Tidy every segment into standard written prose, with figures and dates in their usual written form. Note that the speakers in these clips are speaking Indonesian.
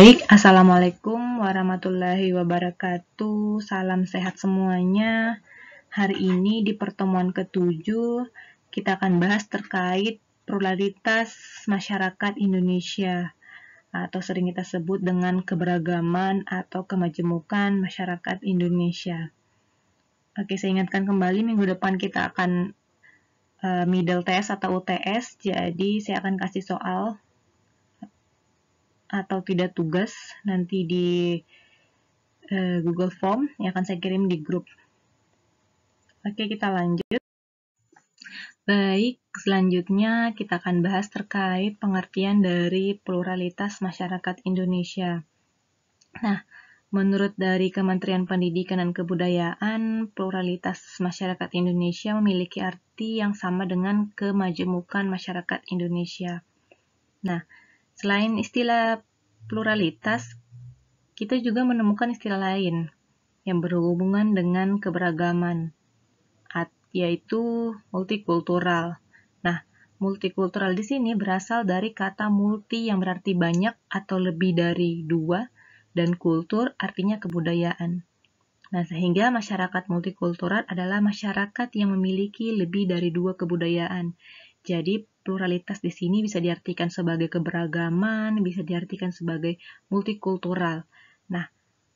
Baik, Assalamualaikum warahmatullahi wabarakatuh. Salam sehat semuanya. Hari ini di pertemuan ke-7, kita akan bahas terkait pluralitas masyarakat Indonesia, atau sering kita sebut dengan keberagaman atau kemajemukan masyarakat Indonesia. Oke, saya ingatkan kembali, minggu depan kita akan middle test atau UTS, jadi saya akan kasih soal atau tidak tugas nanti di Google Form yang akan saya kirim di grup. Oke, kita lanjut. Baik, selanjutnya kita akan bahas terkait pengertian dari pluralitas masyarakat Indonesia. Nah, menurut dari Kementerian Pendidikan dan Kebudayaan, pluralitas masyarakat Indonesia memiliki arti yang sama dengan kemajemukan masyarakat Indonesia. Nah, selain istilah pluralitas, kita juga menemukan istilah lain yang berhubungan dengan keberagaman, yaitu multikultural. Nah, multikultural di sini berasal dari kata multi yang berarti banyak atau lebih dari dua, dan kultur artinya kebudayaan. Nah, sehingga masyarakat multikultural adalah masyarakat yang memiliki lebih dari dua kebudayaan. Jadi, pluralitas di sini bisa diartikan sebagai keberagaman, bisa diartikan sebagai multikultural. Nah,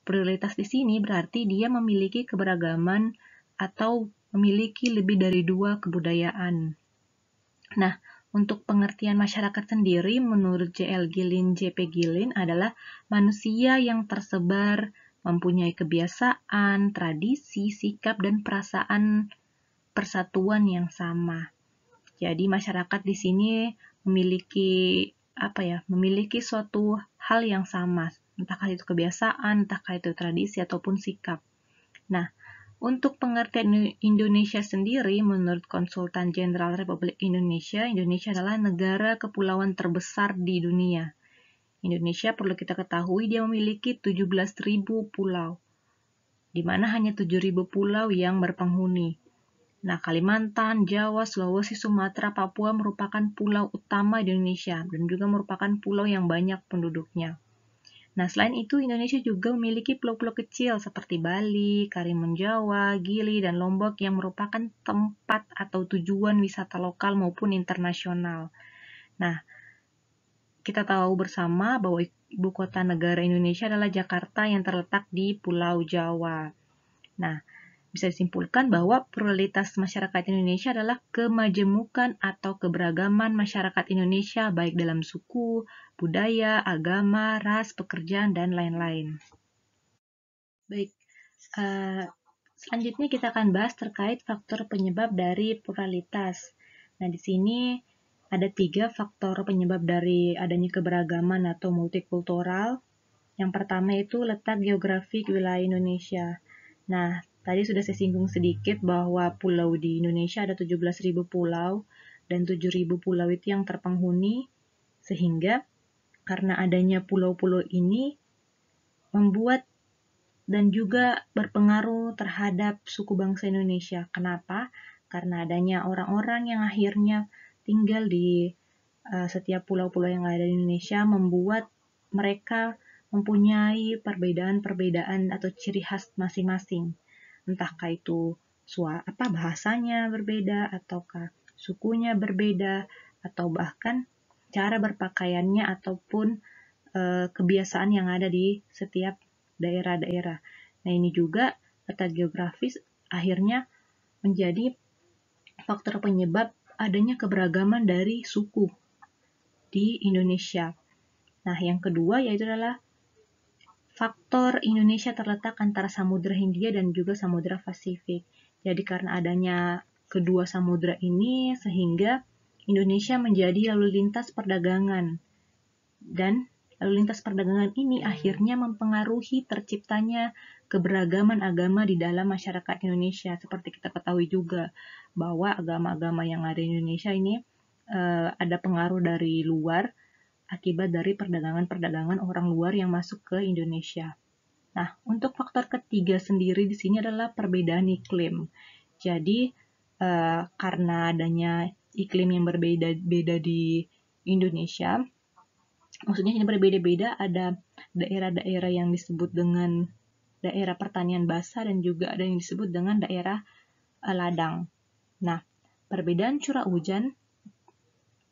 pluralitas di sini berarti dia memiliki keberagaman atau memiliki lebih dari dua kebudayaan. Nah, untuk pengertian masyarakat sendiri, menurut J.L. Gillin, J.P. Gillin adalah manusia yang tersebar, mempunyai kebiasaan, tradisi, sikap, dan perasaan persatuan yang sama. Jadi masyarakat di sini memiliki suatu hal yang sama, entahkah itu kebiasaan, entahkah itu tradisi ataupun sikap. Nah, untuk pengertian Indonesia sendiri, menurut Konsultan Jenderal Republik Indonesia, Indonesia adalah negara kepulauan terbesar di dunia. Indonesia, perlu kita ketahui, dia memiliki 17.000 pulau, di mana hanya 7.000 pulau yang berpenghuni. Nah, Kalimantan, Jawa, Sulawesi, Sumatera, Papua merupakan pulau utama di Indonesia dan juga merupakan pulau yang banyak penduduknya. Nah, selain itu, Indonesia juga memiliki pulau-pulau kecil seperti Bali, Karimun Jawa, Gili, dan Lombok yang merupakan tempat atau tujuan wisata lokal maupun internasional. Nah, kita tahu bersama bahwa ibu kota negara Indonesia adalah Jakarta yang terletak di Pulau Jawa. Nah, bisa disimpulkan bahwa pluralitas masyarakat Indonesia adalah kemajemukan atau keberagaman masyarakat Indonesia baik dalam suku, budaya, agama, ras, pekerjaan, dan lain-lain. Baik, selanjutnya kita akan bahas terkait faktor penyebab dari pluralitas. Nah, di sini ada 3 faktor penyebab dari adanya keberagaman atau multikultural. Yang pertama itu letak geografik wilayah Indonesia. Nah, tadi sudah saya singgung sedikit bahwa pulau di Indonesia ada 17.000 pulau dan 7.000 pulau itu yang terpenghuni, sehingga karena adanya pulau-pulau ini membuat dan juga berpengaruh terhadap suku bangsa Indonesia. Kenapa? Karena adanya orang-orang yang akhirnya tinggal di setiap pulau-pulau yang ada di Indonesia membuat mereka mempunyai perbedaan-perbedaan atau ciri khas masing-masing. Entahkah itu bahasanya berbeda, ataukah sukunya berbeda, atau bahkan cara berpakaiannya ataupun kebiasaan yang ada di setiap daerah-daerah. Nah, ini juga letak geografis akhirnya menjadi faktor penyebab adanya keberagaman dari suku di Indonesia. Nah, yang kedua yaitu adalah faktor Indonesia terletak antara Samudra Hindia dan juga Samudra Pasifik. Jadi karena adanya kedua samudra ini sehingga Indonesia menjadi lalu lintas perdagangan. Dan lalu lintas perdagangan ini akhirnya mempengaruhi terciptanya keberagaman agama di dalam masyarakat Indonesia. Seperti kita ketahui juga bahwa agama-agama yang ada di Indonesia ini ada pengaruh dari luar akibat dari perdagangan-perdagangan orang luar yang masuk ke Indonesia. Nah, untuk faktor ketiga sendiri di sini adalah perbedaan iklim. Jadi, karena adanya iklim yang berbeda-beda di Indonesia, maksudnya ini berbeda-beda, ada daerah-daerah yang disebut dengan daerah pertanian basah dan juga ada yang disebut dengan daerah ladang. Nah, perbedaan curah hujan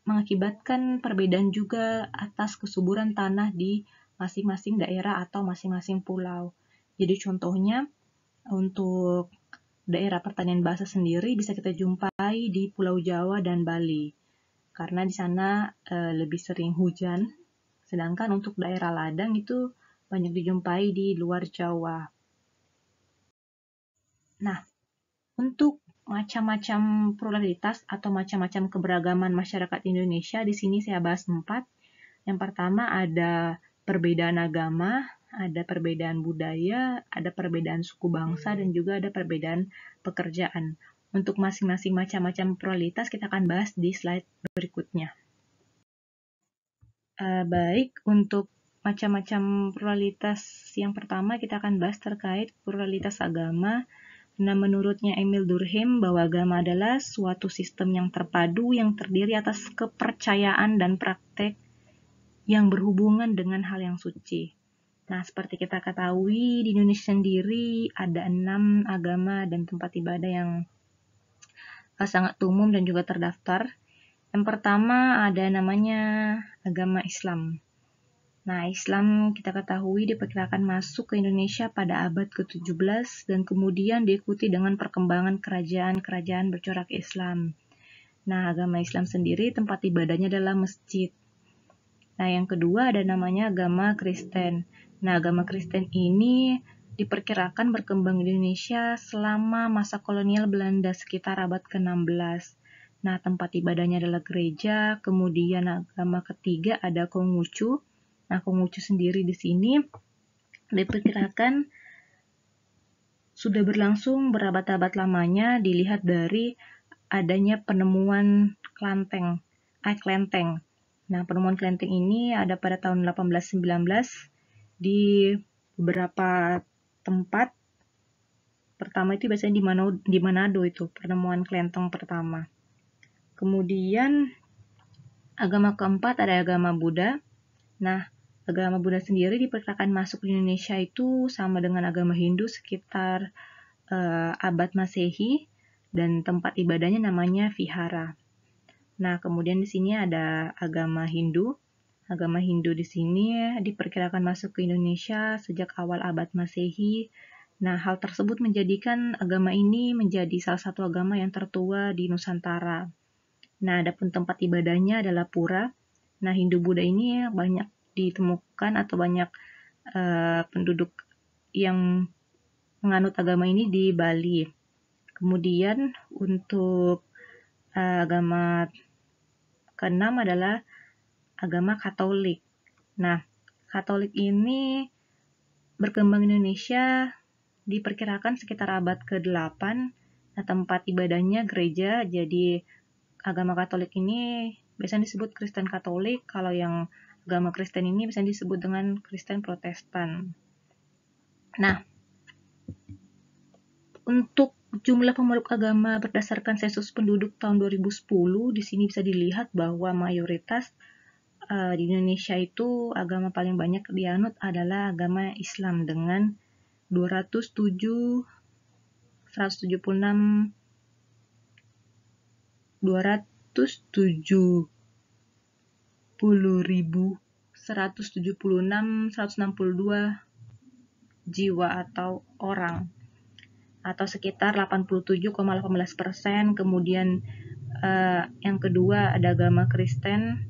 mengakibatkan perbedaan juga atas kesuburan tanah di masing-masing daerah atau masing-masing pulau. Jadi contohnya untuk daerah pertanian basah sendiri bisa kita jumpai di Pulau Jawa dan Bali, karena di sana lebih sering hujan, sedangkan untuk daerah ladang itu banyak dijumpai di luar Jawa. Nah, untuk macam-macam pluralitas atau macam-macam keberagaman masyarakat Indonesia, di sini saya bahas 4. Yang pertama ada perbedaan agama, ada perbedaan budaya, ada perbedaan suku bangsa, dan juga ada perbedaan pekerjaan. Untuk masing-masing macam-macam pluralitas kita akan bahas di slide berikutnya. Baik, untuk macam-macam pluralitas yang pertama kita akan bahas terkait pluralitas agama. Nah, menurutnya Emil Durkheim bahwa agama adalah suatu sistem yang terpadu yang terdiri atas kepercayaan dan praktek yang berhubungan dengan hal yang suci. Nah, seperti kita ketahui, di Indonesia sendiri ada 6 agama dan tempat ibadah yang sangat umum dan juga terdaftar. Yang pertama ada namanya agama Islam. Nah, Islam kita ketahui diperkirakan masuk ke Indonesia pada abad ke-17 dan kemudian diikuti dengan perkembangan kerajaan-kerajaan bercorak Islam. Nah, agama Islam sendiri tempat ibadahnya adalah masjid. Nah, yang kedua ada namanya agama Kristen. Nah, agama Kristen ini diperkirakan berkembang di Indonesia selama masa kolonial Belanda sekitar abad ke-16. Nah, tempat ibadahnya adalah gereja. Kemudian agama ketiga ada Konghucu. Nah, Konghucu sendiri di sini diperkirakan sudah berlangsung berabad-abad lamanya dilihat dari adanya penemuan kelenteng. Nah, penemuan kelenteng ini ada pada tahun 1819 di beberapa tempat. Pertama itu biasanya di Manado itu penemuan kelenteng pertama. Kemudian agama keempat ada agama Buddha. Nah, agama Buddha sendiri diperkirakan masuk di Indonesia itu sama dengan agama Hindu sekitar abad Masehi dan tempat ibadahnya namanya vihara. Nah, kemudian di sini ada agama Hindu. Agama Hindu di sini diperkirakan masuk ke Indonesia sejak awal abad Masehi. Nah, hal tersebut menjadikan agama ini menjadi salah satu agama yang tertua di Nusantara. Nah, adapun tempat ibadahnya adalah pura. Nah, Hindu-Buddha ini banyak ditemukan atau banyak penduduk yang menganut agama ini di Bali. Kemudian untuk agama keenam adalah agama Katolik. Nah, Katolik ini berkembang di Indonesia diperkirakan sekitar abad ke-8. Nah, tempat ibadahnya gereja, jadi agama Katolik ini biasanya disebut Kristen Katolik, kalau yang agama Kristen ini biasanya disebut dengan Kristen Protestan. Nah, untuk jumlah pemeluk agama berdasarkan sensus penduduk tahun 2010, di sini bisa dilihat bahwa mayoritas di Indonesia itu agama paling banyak dianut adalah agama Islam dengan 276 162 jiwa atau orang, atau sekitar 87,18%. Kemudian yang kedua ada agama Kristen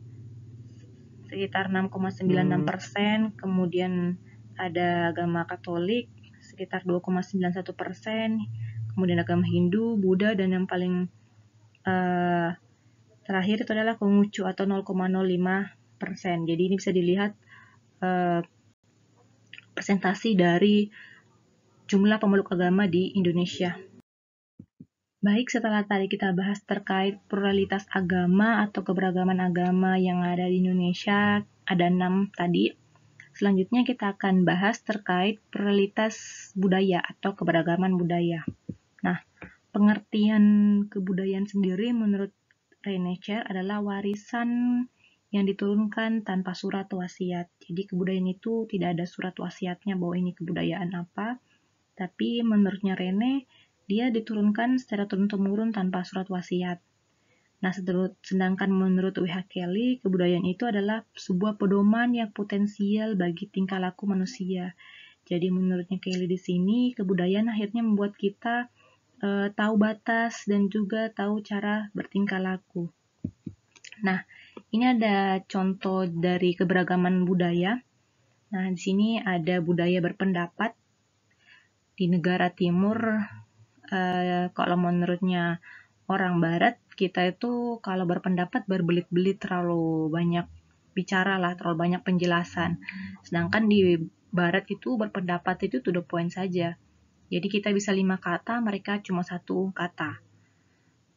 sekitar 6,96%. Kemudian ada agama Katolik sekitar 2,91%. Kemudian agama Hindu, Buddha, dan yang paling terakhir itu adalah Konghucu atau 0,05%. Jadi ini bisa dilihat presentasi dari jumlah pemeluk agama di Indonesia. Baik, setelah tadi kita bahas terkait pluralitas agama atau keberagaman agama yang ada di Indonesia, ada 6 tadi. Selanjutnya kita akan bahas terkait pluralitas budaya atau keberagaman budaya. Nah, pengertian kebudayaan sendiri menurut René Char adalah warisan yang diturunkan tanpa surat wasiat. Jadi kebudayaan itu tidak ada surat wasiatnya bahwa ini kebudayaan apa, tapi menurutnya Rene, dia diturunkan secara turun-temurun tanpa surat wasiat. Nah, sedangkan menurut W.H. Kelly, kebudayaan itu adalah sebuah pedoman yang potensial bagi tingkah laku manusia. Jadi menurutnya Kelly di sini, kebudayaan akhirnya membuat kita tahu batas dan juga tahu cara bertingkah laku. Nah, ini ada contoh dari keberagaman budaya. Nah, di sini ada budaya berpendapat. Di negara timur, kalau menurutnya orang barat, kita itu kalau berpendapat berbelit-belit, terlalu banyak bicara lah, terlalu banyak penjelasan. Sedangkan di barat itu berpendapat itu to the point saja. Jadi kita bisa 5 kata, mereka cuma 1 kata.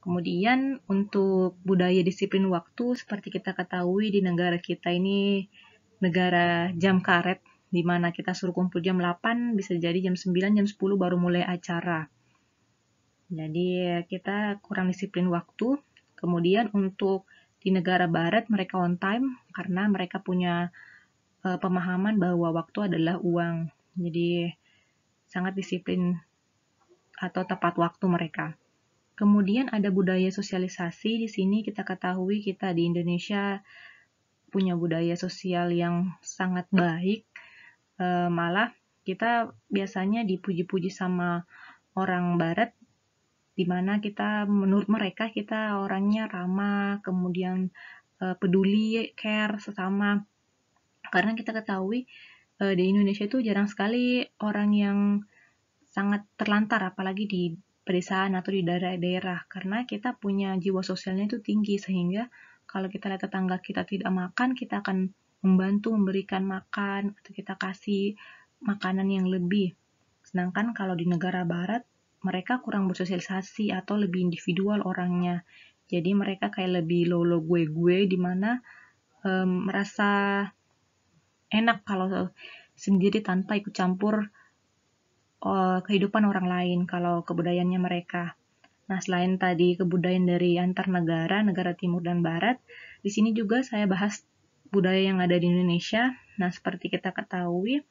Kemudian untuk budaya disiplin waktu, seperti kita ketahui di negara kita ini negara jam karet, di mana kita suruh kumpul jam 8, bisa jadi jam 9, jam 10 baru mulai acara. Jadi kita kurang disiplin waktu. Kemudian untuk di negara barat mereka on time karena mereka punya pemahaman bahwa waktu adalah uang. Jadi sangat disiplin atau tepat waktu mereka. Kemudian ada budaya sosialisasi. Di sini kita ketahui kita di Indonesia punya budaya sosial yang sangat baik. Malah kita biasanya dipuji-puji sama orang barat, di mana kita menurut mereka kita orangnya ramah, kemudian peduli, care sesama. Karena kita ketahui di Indonesia itu jarang sekali orang yang sangat terlantar, apalagi di pedesaan atau di daerah-daerah, karena kita punya jiwa sosialnya itu tinggi, sehingga kalau kita lihat tetangga kita tidak makan, kita akan membantu memberikan makan, atau kita kasih makanan yang lebih. Sedangkan kalau di negara barat, mereka kurang bersosialisasi atau lebih individual orangnya. Jadi mereka kayak lebih lo gue, di mana merasa enak kalau sendiri tanpa ikut campur kehidupan orang lain kalau kebudayaannya mereka. Nah, selain tadi kebudayaan dari antar negara, negara timur dan barat, di sini juga saya bahas budaya yang ada di Indonesia. Nah, seperti kita ketahui,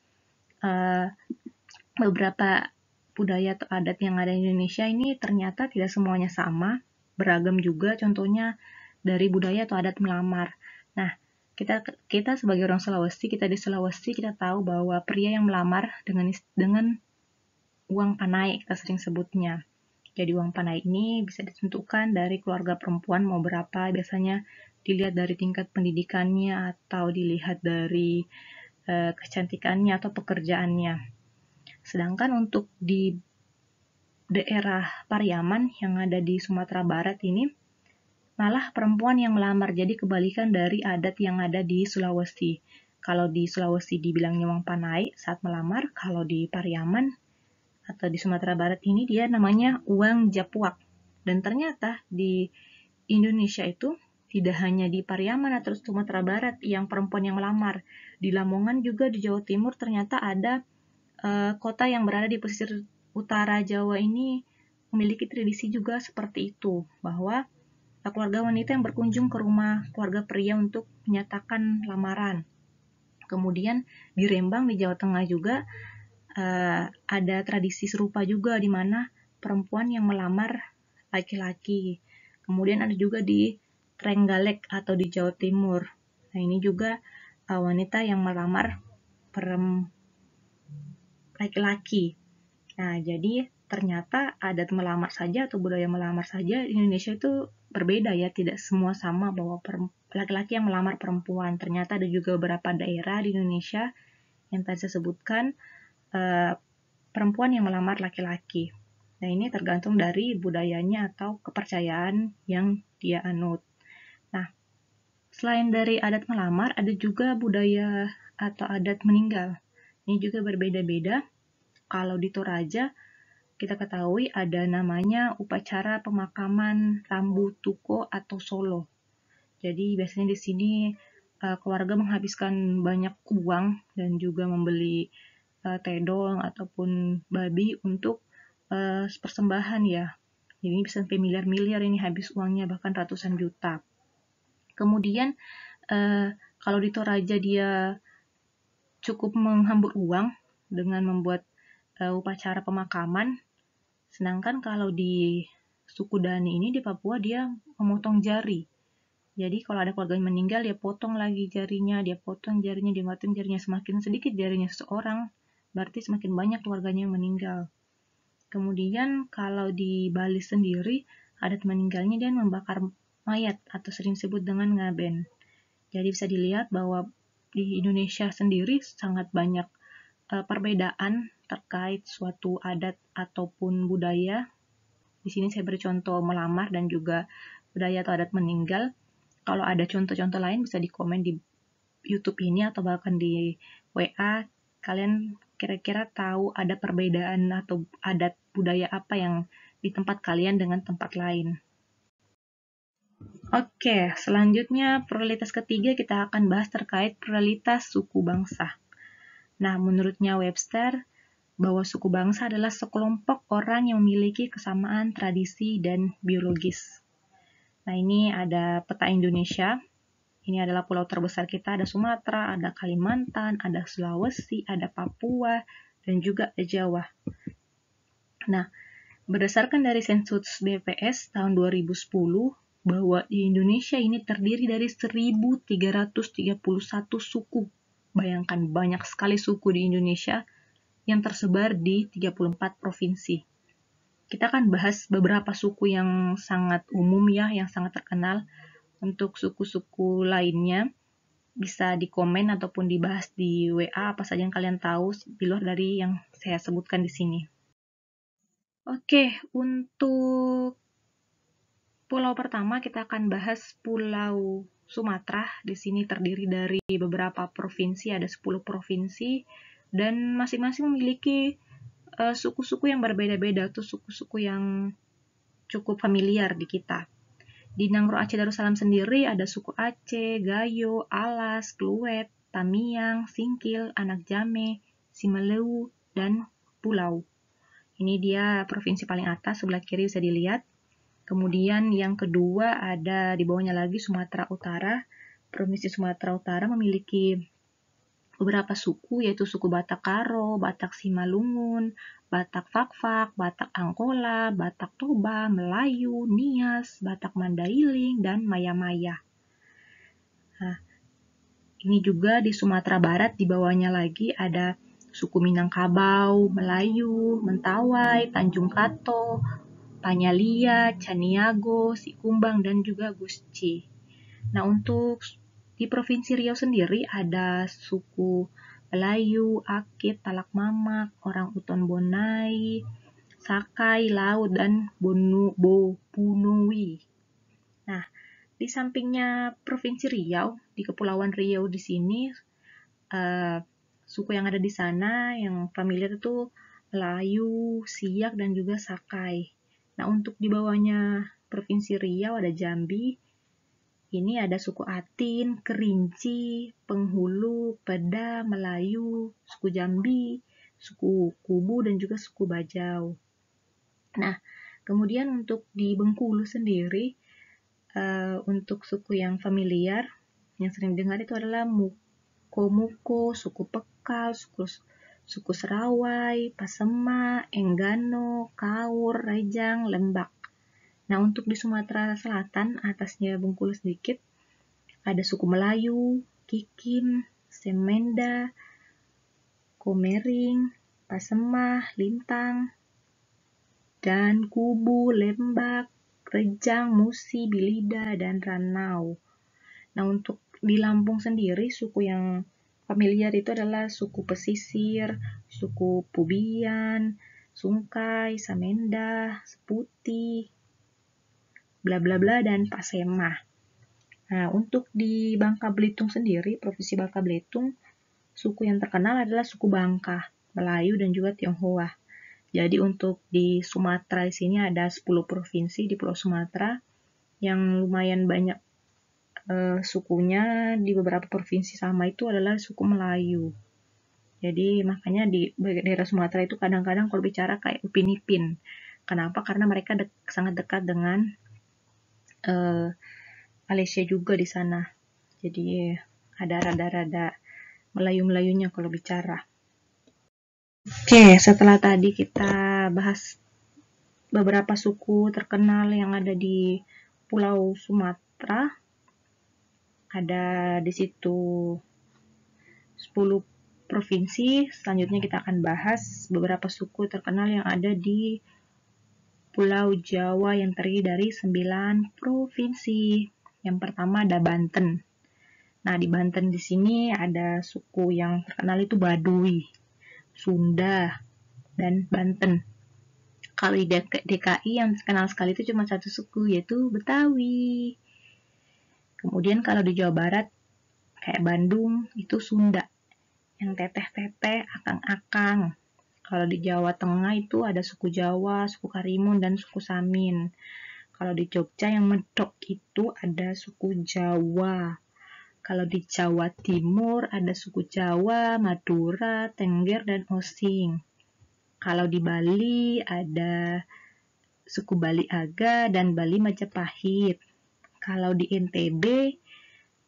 beberapa budaya atau adat yang ada di Indonesia ini ternyata tidak semuanya sama, beragam juga. Contohnya dari budaya atau adat melamar. Nah, kita sebagai orang Sulawesi, kita di Sulawesi, kita tahu bahwa pria yang melamar dengan uang panai, kita sering sebutnya. Jadi uang panai ini bisa ditentukan dari keluarga perempuan mau berapa, biasanya dilihat dari tingkat pendidikannya atau dilihat dari kecantikannya atau pekerjaannya. Sedangkan untuk di daerah Pariaman yang ada di Sumatera Barat ini, malah perempuan yang melamar, jadi kebalikan dari adat yang ada di Sulawesi. Kalau di Sulawesi dibilangnya uang panai saat melamar, kalau di Pariaman atau di Sumatera Barat ini dia namanya uang japuak. Dan ternyata di Indonesia itu tidak hanya di Pariaman atau Sumatera Barat yang perempuan yang melamar. Di Lamongan juga di Jawa Timur ternyata ada kota yang berada di pesisir utara Jawa ini memiliki tradisi juga seperti itu, bahwa keluarga wanita yang berkunjung ke rumah keluarga pria untuk menyatakan lamaran. Kemudian di Rembang di Jawa Tengah juga ada tradisi serupa juga di mana perempuan yang melamar laki-laki. Kemudian ada juga di Trenggalek atau di Jawa Timur. Nah, ini juga wanita yang melamar laki-laki. Nah, jadi ternyata adat melamar saja atau budaya melamar saja di Indonesia itu berbeda ya, tidak semua sama bahwa laki-laki yang melamar perempuan. Ternyata ada juga beberapa daerah di Indonesia yang tadi saya sebutkan perempuan yang melamar laki-laki. Nah, ini tergantung dari budayanya atau kepercayaan yang dia anut. Nah, selain dari adat melamar, ada juga budaya atau adat meninggal. Ini juga berbeda-beda. Kalau di Toraja, kita ketahui ada namanya upacara pemakaman Rambu Tuko atau Solo. Jadi biasanya di sini keluarga menghabiskan banyak uang dan juga membeli tedong ataupun babi untuk persembahan ya. Jadi bisa sampai miliar-miliar ini habis uangnya, bahkan ratusan juta. Kemudian Kalau di Toraja dia cukup menghambur uang dengan membuat upacara pemakaman, sedangkan kalau di suku Dani ini di Papua dia memotong jari. Jadi kalau ada keluarga yang meninggal, dia potong lagi jarinya, dia potong jarinya. Semakin sedikit jarinya seseorang, berarti semakin banyak keluarganya yang meninggal. Kemudian kalau di Bali sendiri, adat meninggalnya dia membakar mayat atau sering disebut dengan ngaben. Jadi bisa dilihat bahwa di Indonesia sendiri sangat banyak perbedaan terkait suatu adat ataupun budaya. Di sini saya beri contoh melamar dan juga budaya atau adat meninggal. Kalau ada contoh-contoh lain bisa di komen di YouTube ini atau bahkan di WA. Kalian kira-kira tahu ada perbedaan atau adat budaya apa yang di tempat kalian dengan tempat lain. Oke, selanjutnya prioritas ketiga kita akan bahas terkait prioritas suku bangsa. Nah, menurutnya Webster, bahwa suku bangsa adalah sekelompok orang yang memiliki kesamaan tradisi dan biologis. Nah, ini ada peta Indonesia. Ini adalah pulau terbesar kita, ada Sumatera, ada Kalimantan, ada Sulawesi, ada Papua, dan juga ada Jawa. Nah, berdasarkan dari sensus BPS tahun 2010, bahwa di Indonesia ini terdiri dari 1.331 suku. Bayangkan, banyak sekali suku di Indonesia yang tersebar di 34 provinsi. Kita akan bahas beberapa suku yang sangat umum ya, yang sangat terkenal. Untuk suku-suku lainnya, bisa di komen ataupun dibahas di WA apa saja yang kalian tahu di luar dari yang saya sebutkan di sini. Oke, untuk pulau pertama kita akan bahas Pulau Sumatera. Di sini terdiri dari beberapa provinsi, ada 10 provinsi, dan masing-masing memiliki suku-suku yang berbeda-beda atau suku-suku yang cukup familiar di kita. Di Nangro Aceh Darussalam sendiri ada suku Aceh, Gayo, Alas, Kluet, Tamiang, Singkil, Anak Jame, Simaleu, dan Pulau. Ini dia provinsi paling atas, sebelah kiri bisa dilihat. Kemudian yang kedua ada di bawahnya lagi Sumatera Utara. Provinsi Sumatera Utara memiliki beberapa suku, yaitu suku Batak Karo, Batak Simalungun, Batak Fakfak, Batak Angkola, Batak Toba, Melayu, Nias, Batak Mandailing, dan Maya-Maya. Nah, ini juga di Sumatera Barat, di bawahnya lagi ada suku Minangkabau, Melayu, Mentawai, Tanjung Kato, Panyalia, Caniago, Sikumbang, dan juga Gusci. Nah, untuk di Provinsi Riau sendiri ada suku Melayu, Akit, Talak Mamak, orang Uton Bonai, Sakai, Laut, dan Punui. Nah, di sampingnya Provinsi Riau, di Kepulauan Riau di sini, suku yang ada di sana yang familiar itu Melayu, Siak, dan juga Sakai. Nah, untuk di bawahnya Provinsi Riau ada Jambi. Ini ada suku Atin, Kerinci, Penghulu, Peda, Melayu, suku Jambi, suku Kubu, dan juga suku Bajau. Nah, kemudian untuk di Bengkulu sendiri, untuk suku yang familiar, yang sering dengar itu adalah Muko, suku Pekal, suku Serawai, Pasema, Enggano, Kaur, Rejang, Lembak. Nah, untuk di Sumatera Selatan, atasnya Bengkulu sedikit, ada suku Melayu, Kikin, Semenda, Komering, Pasemah, Lintang, dan Kubu, Lembak, Rejang, Musi, Bilida, dan Ranau. Nah, untuk di Lampung sendiri, suku yang familiar itu adalah suku Pesisir, suku Pubian, Sungkai, Samenda, Seputi, bla bla bla, dan Pasemah. Nah, untuk di Bangka Belitung sendiri, Provinsi Bangka Belitung, suku yang terkenal adalah suku Bangka, Melayu, dan juga Tionghoa. Jadi untuk di Sumatera di sini ada 10 provinsi di Pulau Sumatera yang lumayan banyak sukunya. Di beberapa provinsi sama itu adalah suku Melayu. Jadi makanya di daerah Sumatera itu kadang-kadang kalau bicara kayak Upin Ipin. Kenapa? Karena mereka sangat dekat dengan Malaysia juga di sana. Jadi ada rada-rada Melayu-melayunya kalau bicara. Oke, setelah tadi kita bahas beberapa suku terkenal yang ada di Pulau Sumatera, ada di situ 10 provinsi. Selanjutnya kita akan bahas beberapa suku terkenal yang ada di Pulau Jawa yang terdiri dari 9 provinsi. Yang pertama ada Banten. Nah, di Banten di sini ada suku yang terkenal itu Baduy, Sunda, dan Banten. Kalau di DKI yang terkenal sekali itu cuma satu suku, yaitu Betawi. Kemudian kalau di Jawa Barat, kayak Bandung, itu Sunda. Yang teteh-teteh, akang-akang. Kalau di Jawa Tengah itu ada suku Jawa, suku Karimun, dan suku Samin. Kalau di Jogja yang medok itu ada suku Jawa. Kalau di Jawa Timur ada suku Jawa, Madura, Tengger, dan Osing. Kalau di Bali ada suku Bali Aga dan Bali Majapahit. Kalau di NTB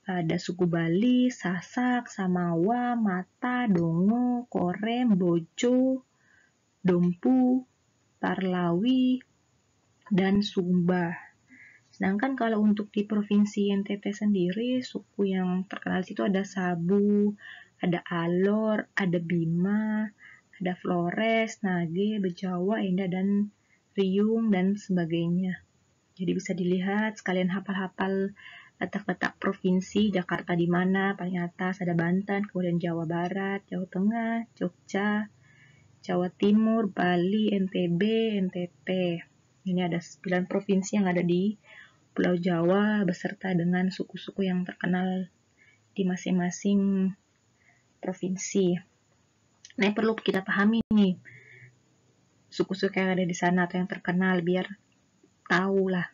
ada suku Bali, Sasak, Samawa, Mata, Dongo, Korem, Bojo, Dompu, Parlawi, dan Sumba. Sedangkan kalau untuk di Provinsi NTT sendiri, suku yang terkenal situ ada Sabu, ada Alor, ada Bima, ada Flores, Nage, Bejawa, Enda, dan Riung, dan sebagainya. Jadi bisa dilihat, sekalian hafal-hafal letak-letak provinsi, Jakarta di mana, paling atas ada Banten, kemudian Jawa Barat, Jawa Tengah, Jogja, Jawa Timur, Bali, NTB, NTT. Ini ada 9 provinsi yang ada di Pulau Jawa beserta dengan suku-suku yang terkenal di masing-masing provinsi. Nah, yang perlu kita pahami nih, suku-suku yang ada di sana atau yang terkenal biar tahu lah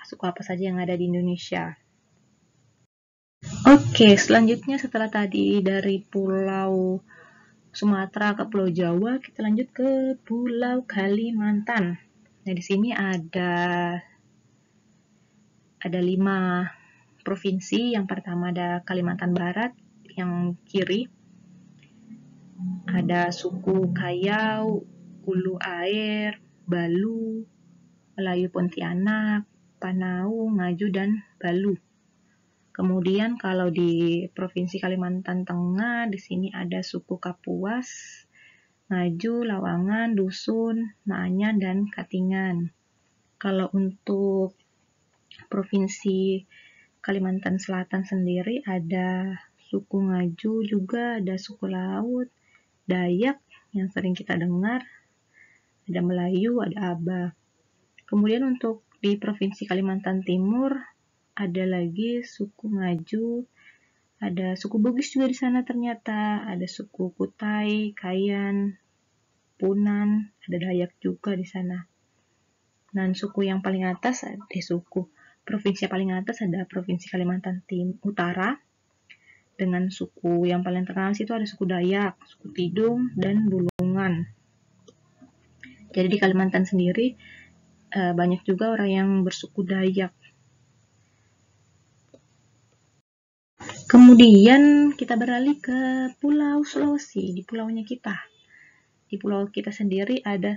suku apa saja yang ada di Indonesia. Oke, selanjutnya setelah tadi dari Pulau Sumatera ke Pulau Jawa, kita lanjut ke Pulau Kalimantan. Nah, di sini ada 5 provinsi. Yang pertama ada Kalimantan Barat, yang kiri. Ada suku Kayau, Ulu Air, Balu, Melayu Pontianak, Panau, Ngaju, dan Balu. Kemudian kalau di Provinsi Kalimantan Tengah, di sini ada suku Kapuas, Ngaju, Lawangan, Dusun, Maanyan, dan Katingan. Kalau untuk Provinsi Kalimantan Selatan sendiri ada suku Ngaju, juga ada suku Laut, Dayak yang sering kita dengar, ada Melayu, ada Aba. Kemudian untuk di Provinsi Kalimantan Timur ada lagi suku Ngaju, ada suku Bugis juga di sana ternyata, ada suku Kutai, Kayan, Punan, ada Dayak juga di sana. Dan suku yang paling atas provinsi yang paling atas ada Provinsi Kalimantan Utara, dengan suku yang paling terkenal situ ada suku Dayak, suku Tidung, dan Bulungan. Jadi di Kalimantan sendiri banyak juga orang yang bersuku Dayak. Kemudian kita beralih ke Pulau Sulawesi, di pulaunya kita. Di pulau kita sendiri ada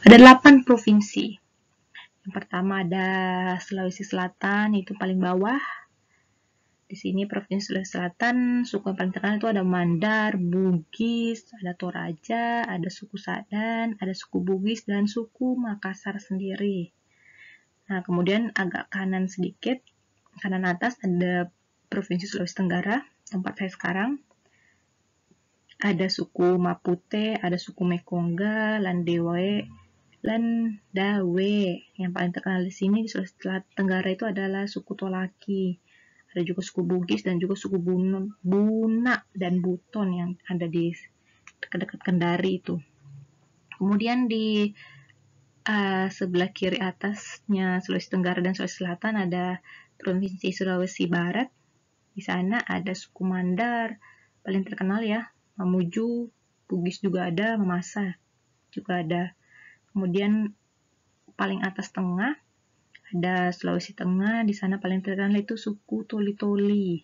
8 provinsi. Yang pertama ada Sulawesi Selatan, itu paling bawah. Di sini Provinsi Sulawesi Selatan, suku yang paling terkenal itu ada Mandar, Bugis, ada Toraja, ada suku Sadan, ada suku Bugis, dan suku Makassar sendiri. Nah, kemudian agak kanan sedikit, kanan atas ada Provinsi Sulawesi Tenggara, tempat saya sekarang. Ada suku Mapute, ada suku Mekongga, Landewe, Landawe. Yang paling terkenal di sini di Sulawesi Tenggara itu adalah suku Tolaki. Ada juga suku Bugis dan juga suku Buna dan Buton yang ada di dekat-dekat Kendari itu. Kemudian di sebelah kiri atasnya Sulawesi Tenggara dan Sulawesi Selatan ada Provinsi Sulawesi Barat. Di sana ada suku Mandar, paling terkenal ya, Mamuju, Bugis juga ada, Mamasa juga ada. Kemudian paling atas tengah Ada Sulawesi Tengah, di sana paling terkenal itu suku Toli-Toli.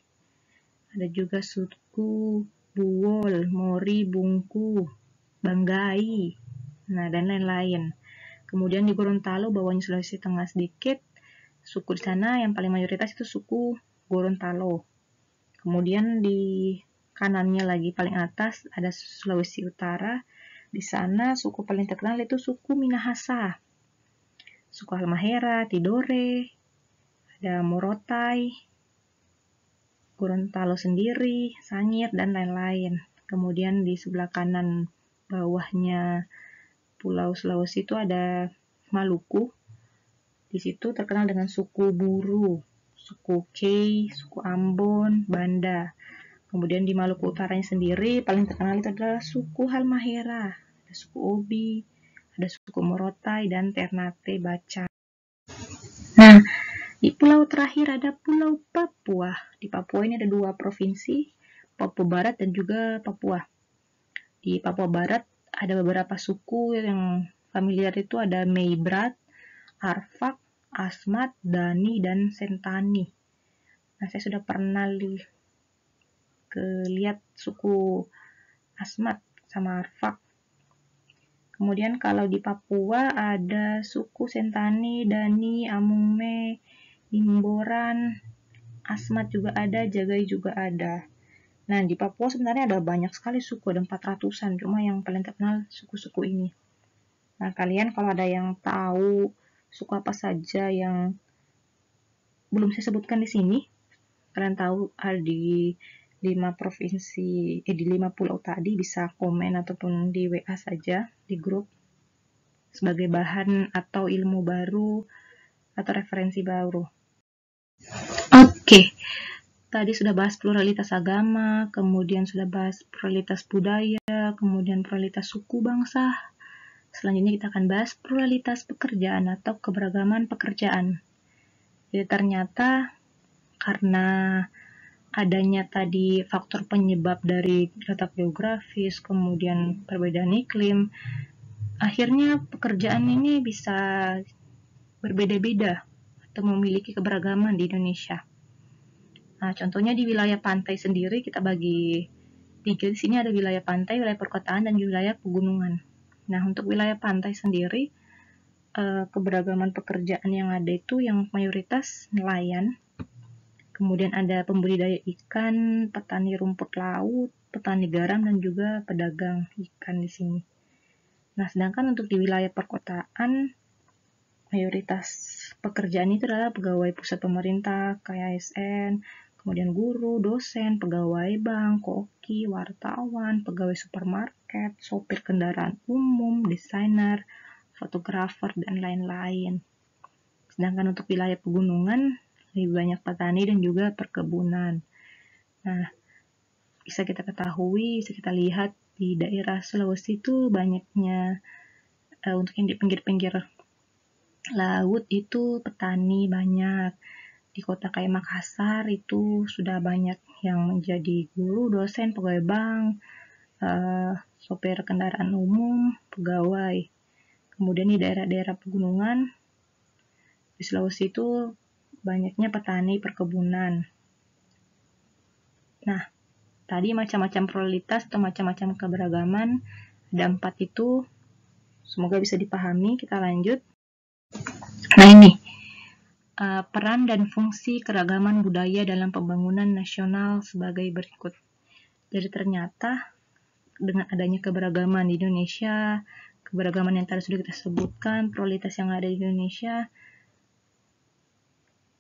Ada juga suku Buwol, Mori, Bungku, Banggai, nah dan lain-lain. Kemudian di Gorontalo, bawahnya Sulawesi Tengah sedikit, suku di sana yang paling mayoritas itu suku Gorontalo. Kemudian di kanannya lagi paling atas ada Sulawesi Utara. Di sana suku paling terkenal itu suku Minahasa, suku Halmahera, Tidore, ada Morotai, Gorontalo sendiri, Sangir, dan lain-lain. Kemudian di sebelah kanan bawahnya Pulau Sulawesi itu ada Maluku. Di situ terkenal dengan suku Buru, suku Kei, suku Ambon, Banda. Kemudian di Maluku Utaranya sendiri paling terkenal itu adalah suku Halmahera, ada suku Obi, ada suku Morotai, dan Ternate Baca. Nah, di pulau terakhir ada Pulau Papua. Di Papua ini ada 2 provinsi, Papua Barat dan juga Papua. Di Papua Barat ada beberapa suku yang familiar itu ada Meibrat, Arfak, Asmat, Dani, dan Sentani. Nah, saya sudah pernah lihat suku Asmat sama Arfak. Kemudian kalau di Papua ada suku Sentani, Dani, Amume, Imboran, Asmat juga ada, Jagai juga ada. Nah, di Papua sebenarnya ada banyak sekali suku, ada 400-an, cuma yang paling terkenal suku-suku ini. Nah, kalian kalau ada yang tahu suku apa saja yang belum saya sebutkan di sini, kalian tahu di 5 provinsi, di 5 pulau tadi, bisa komen ataupun di WA saja di grup sebagai bahan atau ilmu baru atau referensi baru. Oke. Tadi sudah bahas pluralitas agama, kemudian sudah bahas pluralitas budaya, kemudian pluralitas suku bangsa. Selanjutnya kita akan bahas pluralitas pekerjaan atau keberagaman pekerjaan. Jadi ternyata karena adanya tadi faktor penyebab dari letak geografis, kemudian perbedaan iklim, akhirnya pekerjaan ini bisa berbeda-beda atau memiliki keberagaman di Indonesia. Nah, contohnya di wilayah pantai sendiri kita bagi 3. Di sini ada wilayah pantai, wilayah perkotaan, dan wilayah pegunungan. Nah, untuk wilayah pantai sendiri, keberagaman pekerjaan yang ada itu yang mayoritas nelayan. Kemudian ada pembudidaya ikan, petani rumput laut, petani garam, dan juga pedagang ikan di sini. Nah, sedangkan untuk di wilayah perkotaan, mayoritas pekerjaan itu adalah pegawai pusat pemerintah, kayak ASN, kemudian guru, dosen, pegawai bank, koki, wartawan, pegawai supermarket, sopir kendaraan umum, desainer, fotografer, dan lain-lain. Sedangkan untuk wilayah pegunungan, lebih banyak petani dan juga perkebunan. Nah, bisa kita ketahui, bisa kita lihat di daerah Sulawesi itu banyaknya, untuk yang di pinggir-pinggir laut itu petani banyak. Di kota kayak Makassar itu sudah banyak yang menjadi guru, dosen, pegawai bank, sopir kendaraan umum, pegawai. Kemudian di daerah-daerah pegunungan di Sulawesi itu banyaknya petani perkebunan. Nah, tadi macam-macam pluralitas atau macam-macam keberagaman, ada 4 itu, semoga bisa dipahami. Kita lanjut. Nah, ini peran dan fungsi keragaman budaya dalam pembangunan nasional sebagai berikut. Jadi ternyata dengan adanya keberagaman di Indonesia, keberagaman yang tadi sudah kita sebutkan, pluralitas yang ada di Indonesia,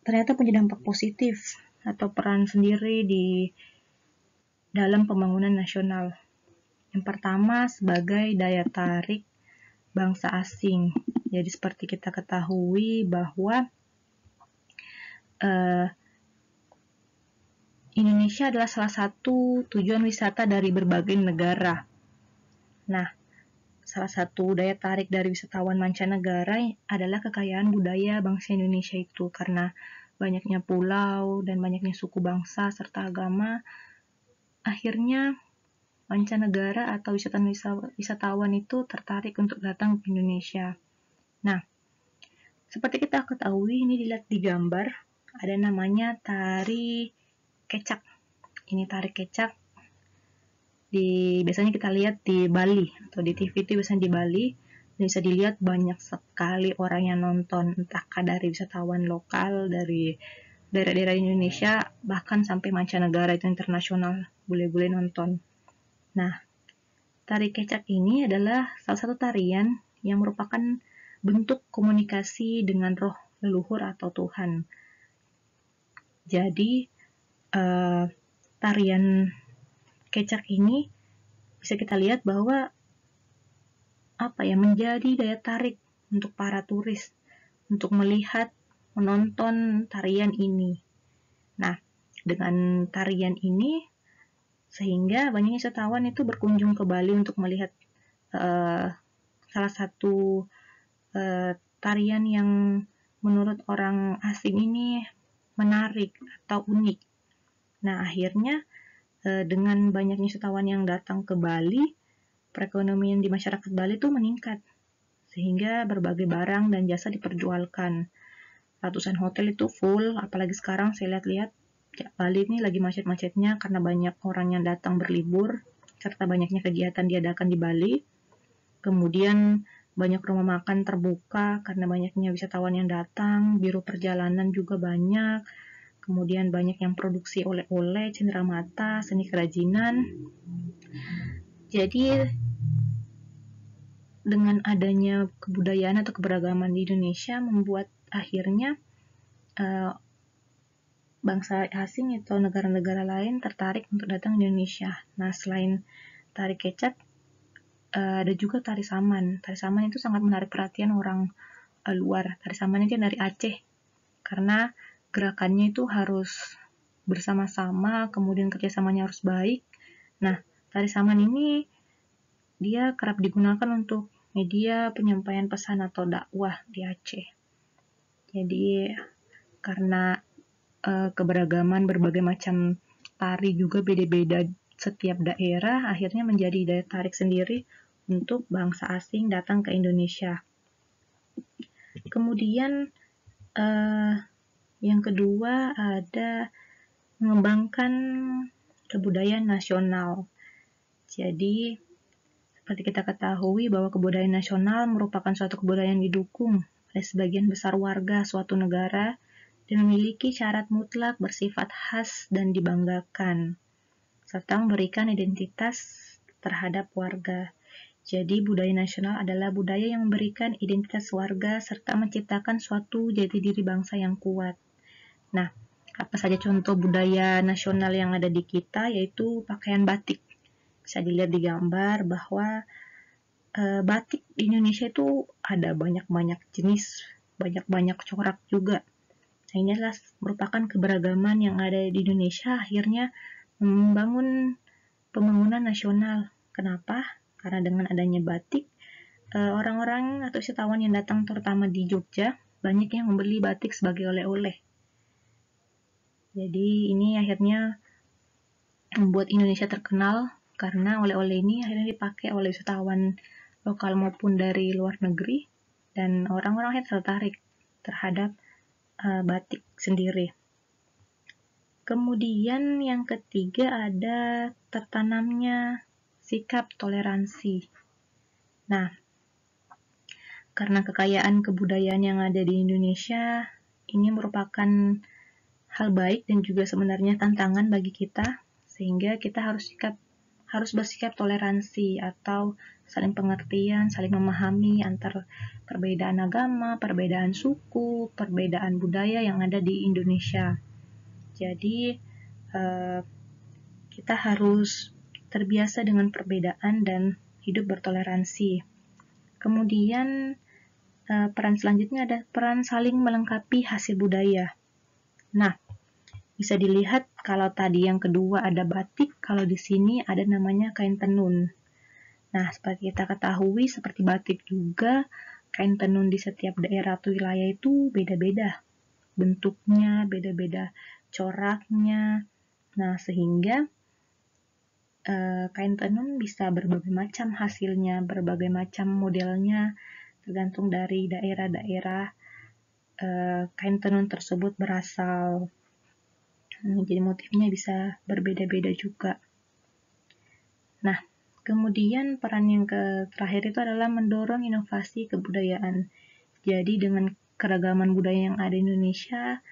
ternyata punya dampak positif atau peran sendiri di dalam pembangunan nasional. Yang pertama, sebagai daya tarik bangsa asing. Jadi seperti kita ketahui bahwa Indonesia adalah salah satu tujuan wisata dari berbagai negara. Nah, salah satu daya tarik dari wisatawan mancanegara adalah kekayaan budaya bangsa Indonesia itu, karena banyaknya pulau dan banyaknya suku bangsa serta agama, akhirnya mancanegara atau wisatawan itu tertarik untuk datang ke Indonesia. Nah, Seperti kita ketahui, ini dilihat di gambar, ada namanya tari kecak. Ini tari kecak, biasanya kita lihat di Bali, atau di TV itu biasanya di Bali, bisa dilihat banyak sekali orang yang nonton, entah dari wisatawan lokal, dari daerah-daerah Indonesia, bahkan sampai mancanegara itu internasional, boleh-boleh nonton. Nah, tari kecak ini adalah salah satu tarian yang merupakan bentuk komunikasi dengan roh leluhur atau Tuhan. Jadi, tarian kecak ini bisa kita lihat bahwa menjadi daya tarik untuk para turis untuk melihat, menonton tarian ini. Nah, dengan tarian ini sehingga banyak wisatawan itu berkunjung ke Bali untuk melihat salah satu tarian yang menurut orang asing ini menarik atau unik. Nah, akhirnya dengan banyaknya wisatawan yang datang ke Bali, perekonomian di masyarakat Bali itu meningkat, sehingga berbagai barang dan jasa diperjualkan. Ratusan hotel itu full, apalagi sekarang saya lihat-lihat Bali ini lagi macet-macetnya karena banyak orang yang datang berlibur, serta banyaknya kegiatan diadakan di Bali. Kemudian banyak rumah makan terbuka karena banyaknya wisatawan yang datang, biro perjalanan juga banyak, kemudian banyak yang produksi oleh-oleh, cenderamata, seni kerajinan. Jadi dengan adanya kebudayaan atau keberagaman di Indonesia membuat akhirnya bangsa asing atau negara-negara lain tertarik untuk datang ke Indonesia. Nah, selain tari kecak, ada juga tari saman. Tari saman itu sangat menarik perhatian orang luar. Tari saman itu dari Aceh, karena gerakannya itu harus bersama-sama, kemudian kerjasamanya harus baik. Nah, tari saman ini dia kerap digunakan untuk media penyampaian pesan atau dakwah di Aceh. Jadi karena keberagaman berbagai macam tari juga beda-beda setiap daerah, akhirnya menjadi daya tarik sendiri untuk bangsa asing datang ke Indonesia. Kemudian yang kedua ada mengembangkan kebudayaan nasional. Jadi seperti kita ketahui bahwa kebudayaan nasional merupakan suatu kebudayaan yang didukung oleh sebagian besar warga suatu negara dan memiliki syarat mutlak bersifat khas dan dibanggakan, serta memberikan identitas terhadap warga. Jadi budaya nasional adalah budaya yang memberikan identitas warga serta menciptakan suatu jati diri bangsa yang kuat. Nah, apa saja contoh budaya nasional yang ada di kita, yaitu pakaian batik. Bisa dilihat di gambar bahwa batik di Indonesia itu ada banyak-banyak jenis, banyak-banyak corak juga. Nah, ini adalah merupakan keberagaman yang ada di Indonesia, akhirnya membangun pembangunan nasional. Kenapa? Karena dengan adanya batik, orang-orang atau wisatawan yang datang terutama di Jogja, banyak yang membeli batik sebagai oleh-oleh. Jadi ini akhirnya membuat Indonesia terkenal karena oleh-oleh ini akhirnya dipakai oleh wisatawan lokal maupun dari luar negeri, dan orang-orang akhirnya tertarik terhadap batik sendiri. Kemudian yang ketiga ada tertanamnya sikap toleransi. Nah, karena kekayaan kebudayaan yang ada di Indonesia, ini merupakan hal baik dan juga sebenarnya tantangan bagi kita, sehingga kita harus bersikap toleransi atau saling pengertian, saling memahami antar perbedaan agama, perbedaan suku, perbedaan budaya yang ada di Indonesia. Jadi kita harus terbiasa dengan perbedaan dan hidup bertoleransi. Kemudian peran selanjutnya ada peran saling melengkapi hasil budaya. Nah, bisa dilihat kalau tadi yang kedua ada batik, kalau di sini ada namanya kain tenun. Nah, seperti kita ketahui, seperti batik juga, kain tenun di setiap daerah atau wilayah itu beda-beda. Bentuknya, beda-beda coraknya. Nah, sehingga kain tenun bisa berbagai macam hasilnya, berbagai macam modelnya, tergantung dari daerah-daerah kain tenun tersebut berasal. Jadi motifnya bisa berbeda-beda juga. Nah, kemudian peran yang terakhir itu adalah mendorong inovasi kebudayaan. Jadi dengan keragaman budaya yang ada di Indonesia,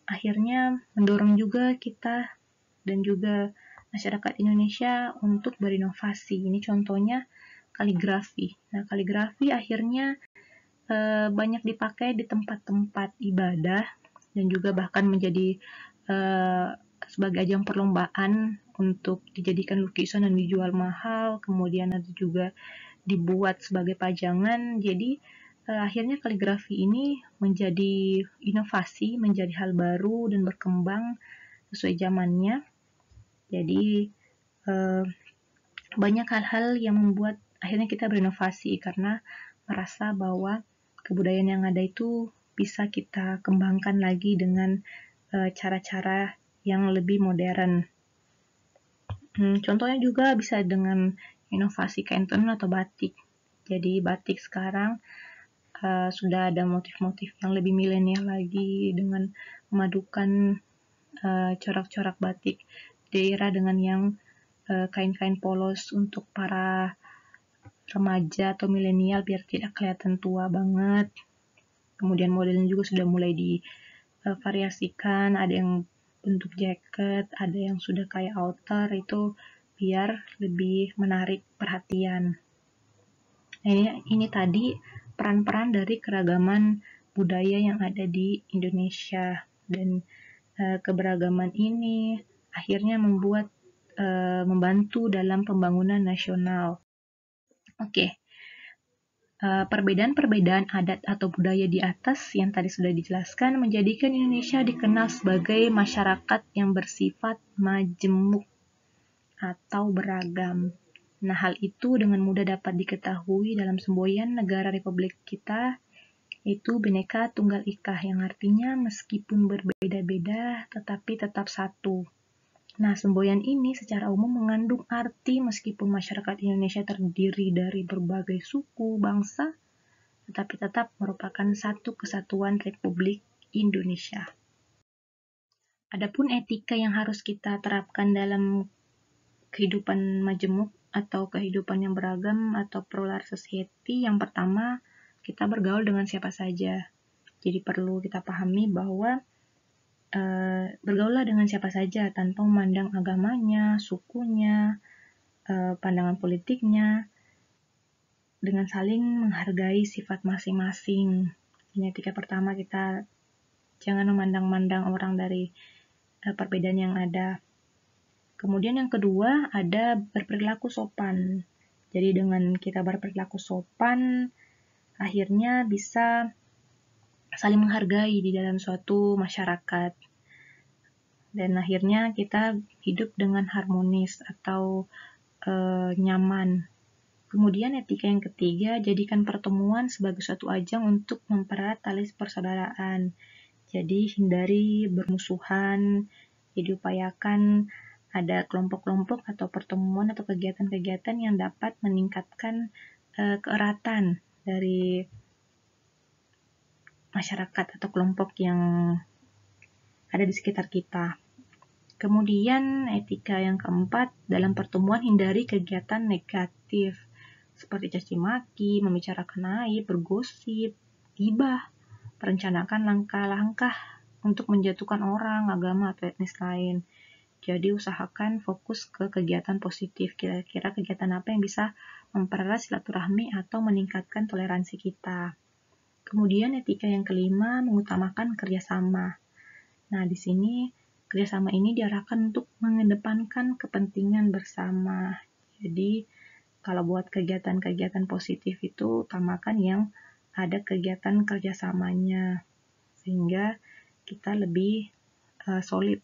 akhirnya mendorong juga kita dan juga masyarakat Indonesia untuk berinovasi. Ini contohnya kaligrafi. Nah, kaligrafi akhirnya banyak dipakai di tempat-tempat ibadah dan juga bahkan menjadi sebagai ajang perlombaan untuk dijadikan lukisan dan dijual mahal, kemudian ada juga dibuat sebagai pajangan. Jadi akhirnya kaligrafi ini menjadi inovasi, menjadi hal baru dan berkembang sesuai zamannya. Jadi banyak hal-hal yang membuat akhirnya kita berinovasi karena merasa bahwa kebudayaan yang ada itu bisa kita kembangkan lagi dengan cara-cara yang lebih modern. Contohnya juga bisa dengan inovasi kain tenun atau batik. Jadi batik sekarang sudah ada motif-motif yang lebih milenial lagi dengan memadukan corak-corak batik daerah dengan yang kain-kain polos untuk para remaja atau milenial biar tidak kelihatan tua banget. Kemudian modelnya juga sudah mulai divariasikan, ada yang bentuk jaket, ada yang sudah kayak outer, itu biar lebih menarik perhatian. Nah, ini tadi peran-peran dari keragaman budaya yang ada di Indonesia, dan keberagaman ini akhirnya membantu dalam pembangunan nasional. Oke. Perbedaan-perbedaan adat atau budaya di atas yang tadi sudah dijelaskan menjadikan Indonesia dikenal sebagai masyarakat yang bersifat majemuk atau beragam. Nah, hal itu dengan mudah dapat diketahui dalam semboyan negara Republik kita, yaitu Bhinneka Tunggal Ika, yang artinya meskipun berbeda-beda tetapi tetap satu. Nah, semboyan ini secara umum mengandung arti meskipun masyarakat Indonesia terdiri dari berbagai suku, bangsa, tetapi tetap merupakan satu kesatuan Republik Indonesia. Adapun etika yang harus kita terapkan dalam kehidupan majemuk atau kehidupan yang beragam atau plural society, yang pertama, kita bergaul dengan siapa saja. Jadi perlu kita pahami bahwa bergaullah dengan siapa saja tanpa memandang agamanya, sukunya, pandangan politiknya, dengan saling menghargai sifat masing-masing. Ini etika pertama, kita jangan memandang-mandang orang dari perbedaan yang ada. Kemudian yang kedua, ada berperilaku sopan. Jadi dengan kita berperilaku sopan, akhirnya bisa saling menghargai di dalam suatu masyarakat. Dan akhirnya kita hidup dengan harmonis atau nyaman. Kemudian etika yang ketiga, jadikan pertemuan sebagai suatu ajang untuk mempererat tali persaudaraan. Jadi hindari bermusuhan, jadi upayakan ada kelompok-kelompok atau pertemuan atau kegiatan-kegiatan yang dapat meningkatkan keeratan dari masyarakat atau kelompok yang ada di sekitar kita. Kemudian etika yang keempat, dalam pertemuan hindari kegiatan negatif seperti caci maki, membicarakan aib, bergosip, gibah, merencanakan langkah-langkah untuk menjatuhkan orang, agama, atau etnis lain. Jadi usahakan fokus ke kegiatan positif, kira-kira kegiatan apa yang bisa mempererat silaturahmi atau meningkatkan toleransi kita. Kemudian etika yang kelima, mengutamakan kerjasama. Nah, di sini kerjasama ini diarahkan untuk mengedepankan kepentingan bersama. Jadi, kalau buat kegiatan-kegiatan positif itu utamakan yang ada kegiatan kerjasamanya, sehingga kita lebih solid.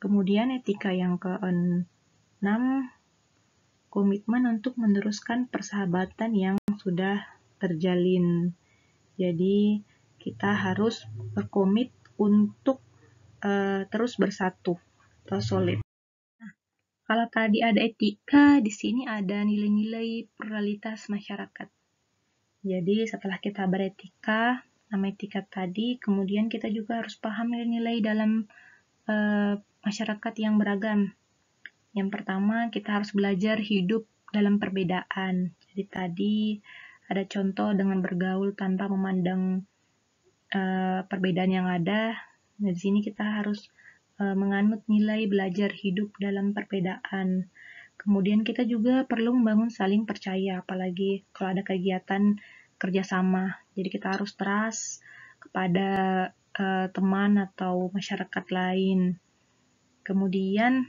Kemudian etika yang ke-6, komitmen untuk meneruskan persahabatan yang sudah terjalin. Jadi, kita harus berkomit untuk terus bersatu atau solid. Nah, kalau tadi ada etika, di sini ada nilai-nilai pluralitas masyarakat. Jadi setelah kita beretika, nama etikat tadi, kemudian kita juga harus paham nilai-nilai dalam masyarakat yang beragam. Yang pertama, kita harus belajar hidup dalam perbedaan. Jadi tadi ada contoh dengan bergaul tanpa memandang perbedaan yang ada. Nah, di sini kita harus menganut nilai belajar hidup dalam perbedaan. Kemudian kita juga perlu membangun saling percaya, apalagi kalau ada kegiatan kerjasama. Jadi kita harus trust kepada teman atau masyarakat lain. Kemudian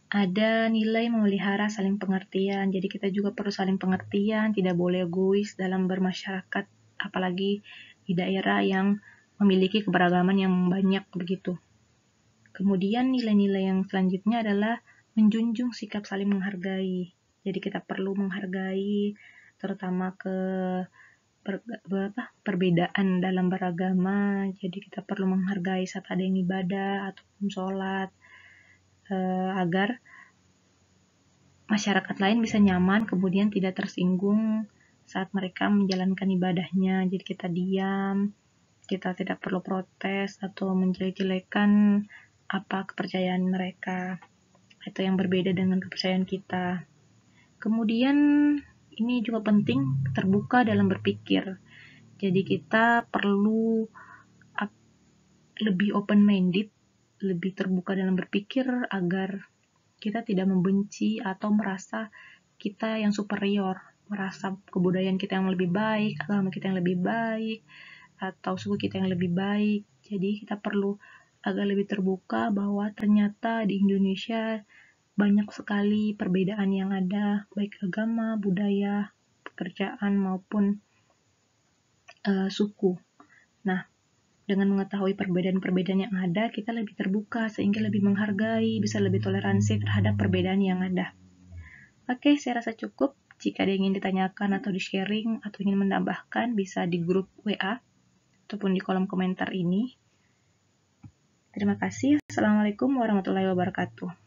ada nilai memelihara saling pengertian. Jadi kita juga perlu saling pengertian, tidak boleh egois dalam bermasyarakat, apalagi di daerah yang memiliki keberagaman yang banyak begitu. Kemudian nilai-nilai yang selanjutnya adalah menjunjung sikap saling menghargai. Jadi kita perlu menghargai terutama perbedaan dalam beragama. Jadi kita perlu menghargai saat ada yang ibadah ataupun sholat, agar masyarakat lain bisa nyaman, kemudian tidak tersinggung saat mereka menjalankan ibadahnya. Jadi kita diam, kita tidak perlu protes atau menjelek-jelekan apa kepercayaan mereka atau yang berbeda dengan kepercayaan kita. Kemudian ini juga penting, terbuka dalam berpikir. Jadi kita perlu lebih open-minded, lebih terbuka dalam berpikir agar kita tidak membenci atau merasa kita yang superior, merasa kebudayaan kita yang lebih baik, agama kita yang lebih baik, atau suku kita yang lebih baik. Jadi kita perlu agak lebih terbuka bahwa ternyata di Indonesia banyak sekali perbedaan yang ada, baik agama, budaya, pekerjaan, maupun suku. Nah, dengan mengetahui perbedaan-perbedaan yang ada, kita lebih terbuka sehingga lebih menghargai, bisa lebih toleransi terhadap perbedaan yang ada. Oke, saya rasa cukup. Jika ada yang ingin ditanyakan atau di-sharing atau ingin menambahkan, bisa di grup WA ataupun di kolom komentar ini. Terima kasih. Assalamualaikum warahmatullahi wabarakatuh.